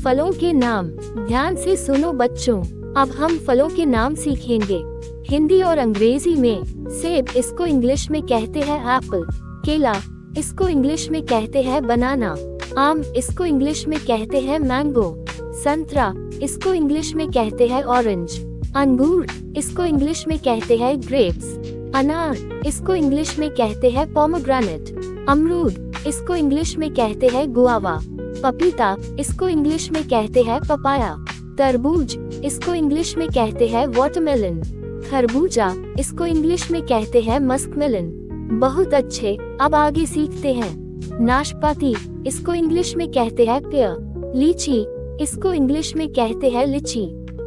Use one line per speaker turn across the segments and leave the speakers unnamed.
फलों के नाम। ध्यान से सुनो बच्चों, अब हम फलों के नाम सीखेंगे हिंदी और अंग्रेजी में। सेब, इसको इंग्लिश में कहते हैं एप्पल। केला, इसको इंग्लिश में कहते हैं बनाना। आम, इसको इंग्लिश में कहते हैं मैंगो। संतरा, इसको इंग्लिश में कहते हैं ऑरेंज। अंगूर, इसको इंग्लिश में कहते हैं ग्रेप्स। अनार, इसको इंग्लिश में कहते हैं पोमोग्रेनेट। अमरूद, इसको इंग्लिश में कहते हैं गुआवा। पपीता, इसको इंग्लिश में कहते हैं पपाया। तरबूज, इसको इंग्लिश में कहते हैं वाटरमेलन। खरबूजा, इसको इंग्लिश में कहते हैं मस्कमेलन। बहुत अच्छे, अब आगे सीखते हैं। नाशपाती, इसको इंग्लिश में कहते हैं पेयर। लीची, इसको इंग्लिश में कहते हैं लिची।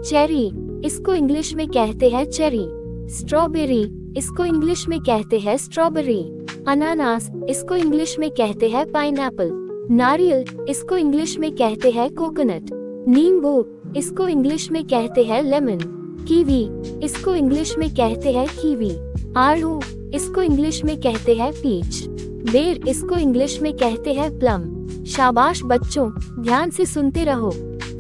चेरी, इसको इंग्लिश में कहते हैं चेरी। स्ट्रॉबेरी, इसको इंग्लिश में कहते हैं स्ट्रॉबेरी। अनानास, इसको इंग्लिश में कहते हैं पाइनएप्पल। नारियल, इसको इंग्लिश में कहते हैं कोकोनट। नींबू, इसको इंग्लिश में कहते हैं लेमन। कीवी, इसको इंग्लिश में कहते हैं कीवी। आड़ू, इसको इंग्लिश में कहते हैं पीच। बेर, इसको इंग्लिश में कहते हैं प्लम। शाबाश बच्चों, ध्यान से सुनते रहो।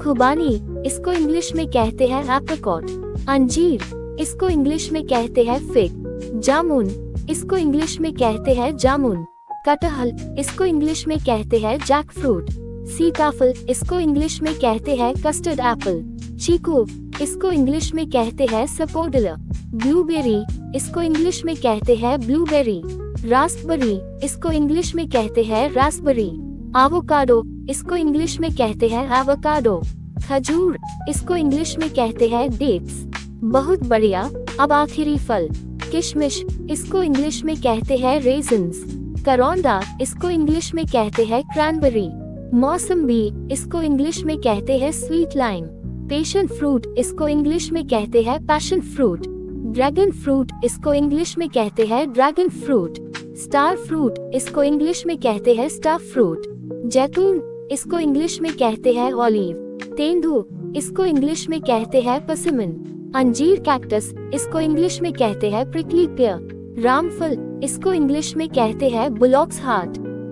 खुबानी, इसको इंग्लिश में कहते हैं एप्रिकॉट। अंजीर, इसको इंग्लिश में कहते हैं फिग। जामुन, इसको इंग्लिश में कहते हैं जामुन। कटहल, इसको इंग्लिश में कहते हैं जैक फ्रूट। सीताफल, इसको इंग्लिश में कहते हैं कस्टर्ड एप्पल। चीकू, इसको इंग्लिश में कहते हैं सपोडला। ब्लूबेरी, इसको इंग्लिश में कहते हैं ब्लूबेरी। रास्पबेरी, इसको इंग्लिश में कहते हैं रास्पबेरी। एवोकाडो, इसको इंग्लिश में कहते हैं एवोकाडो। खजूर, इसको इंग्लिश में कहते हैं डेट्स। बहुत बढ़िया, अब आखिरी फल। किशमिश, इसको इंग्लिश में कहते हैं रेजिन्स। करौंदा, इसको इंग्लिश में कहते हैं क्रैनबेरी। मौसम्बी, इसको इंग्लिश में कहते हैं स्वीट लाइम। पैशन फ्रूट, इसको इंग्लिश में कहते हैं पैशन फ्रूट। ड्रैगन फ्रूट, इसको इंग्लिश में कहते हैं ड्रैगन फ्रूट। स्टार फ्रूट, इसको इंग्लिश में कहते हैं स्टार फ्रूट। जैतून, इसको इंग्लिश में कहते हैं ऑलिव। तेंदू, इसको इंग्लिश में कहते हैं परसिमन। अंजीर कैक्टस, इसको इंग्लिश में कहते हैं प्रिकली पेयर। रामफल, इसको इंग्लिश में कहते हैं बुलॉक्स हार्ट।